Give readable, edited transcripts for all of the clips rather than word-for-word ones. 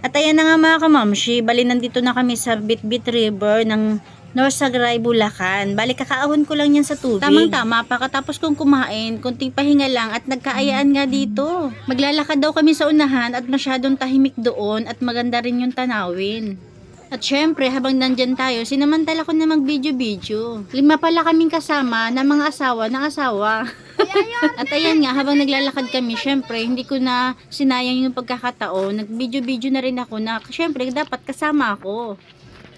At ayan na nga mga kamamshi, bali nandito na kami sa Bitbit River ng North Sagray, Bulacan. Bali kakaahon ko lang yan sa tubig. Tamang-tama, pakatapos kong kumain, kunting pahinga lang at nagkaayaan nga dito. Maglalakad daw kami sa unahan at masyadong tahimik doon at maganda rin yung tanawin. At syempre, habang nandyan tayo, sinamantala ko na mag-video-video. 5 pala kaming kasama na mga asawa ng asawa. At ayan nga, habang naglalakad kami, syempre, hindi ko na sinayang yung pagkakataon. Nag-video-video na rin ako na, syempre, dapat kasama ako.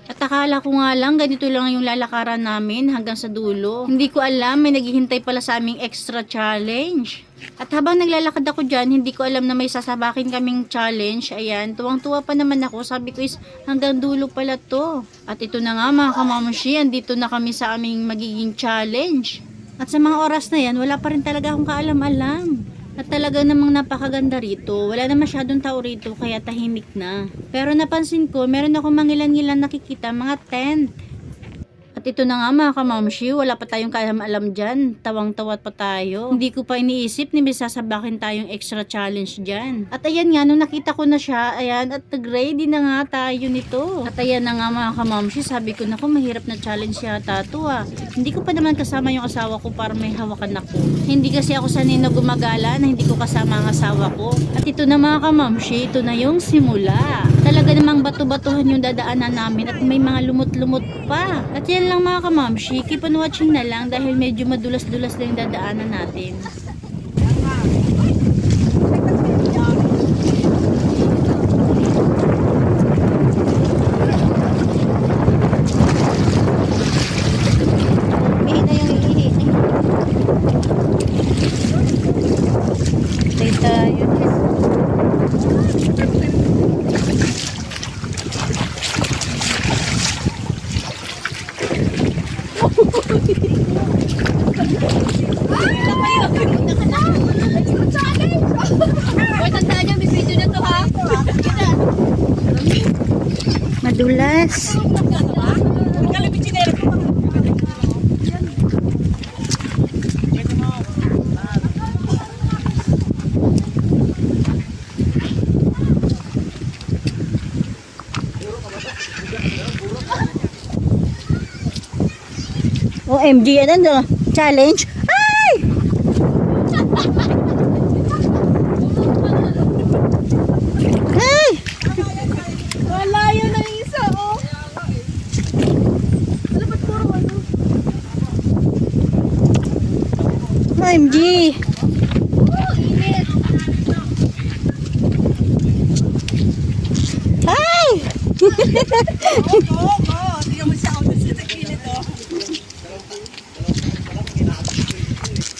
At akala ko nga lang, ganito lang yung lalakaran namin hanggang sa dulo. Hindi ko alam, may naghihintay pala sa aming extra challenge. At habang naglalakad ako dyan, hindi ko alam na may sasabakin kaming challenge. Ayan, tuwang-tuwa pa naman ako. Sabi ko is, hanggang dulo pala to. At ito na nga mga kamamushi, andito na kami sa aming magiging challenge. At sa mga oras na yan, wala pa rin talaga akong kaalam-alam. At talaga namang napakaganda rito. Wala na masyadong tao rito, kaya tahimik na. Pero napansin ko, meron ako mangilan-ngilan nakikita, mga tent. At ito na nga mga kamamshi, wala pa tayong kaalam-alam dyan. Tawang-tawat pa tayo. Hindi ko pa iniisip ni may sasabakin tayong extra challenge dyan. At ayan nga, nung nakita ko na siya, ayan, at nag-ready na nga tayo nito. At ayan na nga mga kamamshi, sabi ko, naku, mahirap na challenge yata to ah. Hindi ko pa naman kasama yung asawa ko para may hawakan ako. Hindi kasi ako sanay na gumagala na hindi ko kasama ang asawa ko. At ito na mga kamamshi, ito na yung simula. Talaga namang bato-batuhan yung dadaanan namin at may mga lumot-lumot pa. At yan lang mga kamamshi, keep on watching na lang dahil medyo madulas-dulas na yung dadaanan natin. Ihi na yung ihi. Stay tayo. Madulas. OMG, ano no? Challenge? Ay! Ay! Wala yun ang isa, oh. Ano ba't puro ano? OMG! Oh, init. Ay! Hindi mo siya ako sa init, oh.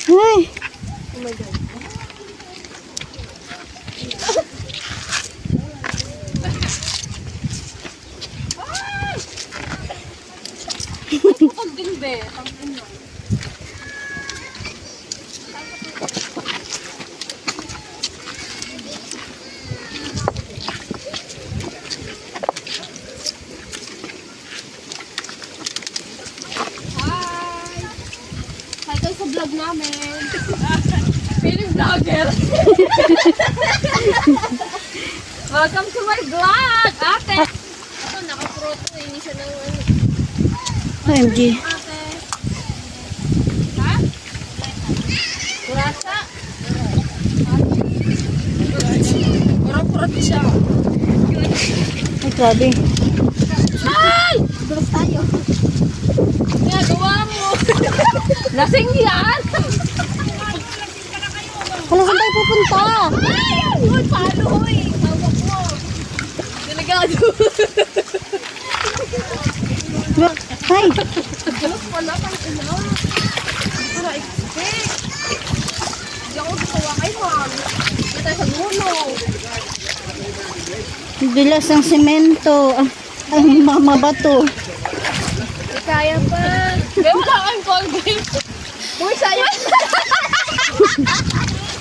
Ay! Oh my God. Pag din be, ang ino. Hi kayo sa vlog namin. Feeling vlogger. Welcome to my vlog, ate. Ako naka-proto, hindi siya nang ano. OMG! Ate. Ha? Kurasa? Kurang-kurat siya. Ay, grabe. Ay! Dulas tayo. Kaya gawa mo. Lasing yan. Wala saan tayo pupunta? Ay! Ay! Paano, hoy? Tawag mo. Delegado. Ay! Galos pala kang ina. Hindi ko na-expect. Hindi ako gumawa kay ma'am. Hindi tayo sa dulo. Dulas ng semento. Ang mga bato. Hindi kaya pa. Hindi, wala kang Colgate. Uy, sayang.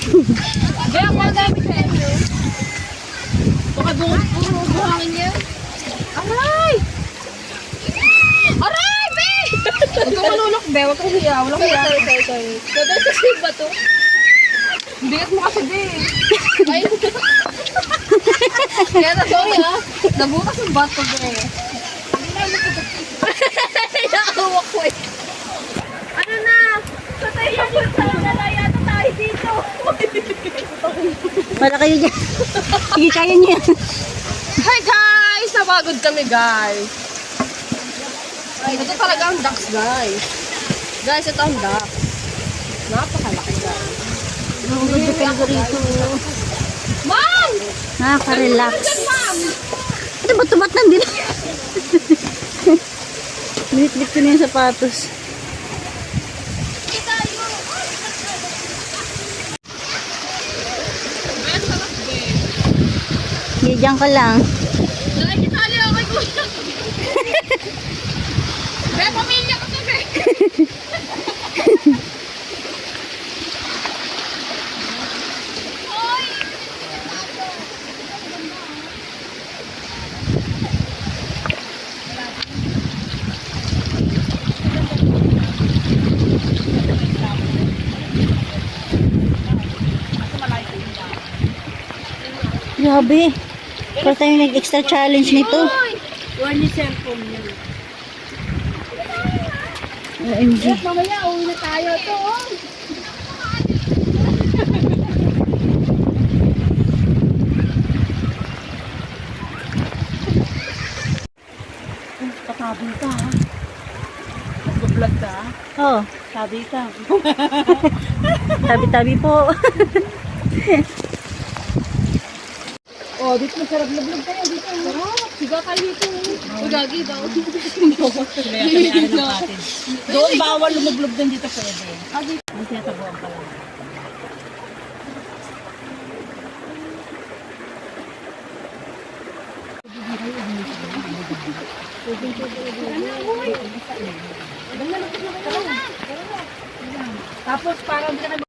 Hindi, ako ang dami sa inyo. Baka puro buhangin niya. Aray! Aray, be! Huwag kang malulok, be. Huwag kang hiya. Walang hiya. Sorry. Dadal sa save ba to? Bigat mo kasi, be. Ay. Kaya na sorry ha. Nabukas yung bato ba eh. Nakawak ko eh. Ano na? Patay yan yung talaya na tayo dito. Para kayo dyan. Sige, kaya niyo yan. Hi guys! Napagod kami guys. Ito talaga ang ducks guys. Guys, ito ang duck. Napakalaki guys. Ang ganda talaga rito. Ma'am! Nakaka-relax. Diyan ma'am! Ito ba't nandito? Binit-bit ko na yung sapatos. Hindi, dyan ka lang. Nakikitali ako kay Kuya. Be, pamilya ko to, be. Grabe. First time nag-extra challenge nito. One ni cellphone niya. OMG. Mamaya, uwi na tayo to. Katabi ka ha. Nag-vlog ka ha. Oh, Sabi ka. tabi-tabi po. Oh, dito masarap na vlog tayo. Dito. Sarap. Siga tayo dito. Magagi daw. Doon bawal lumublog din dito pwede. Ang tinatabuan pa lang. Tapos parang hindi ka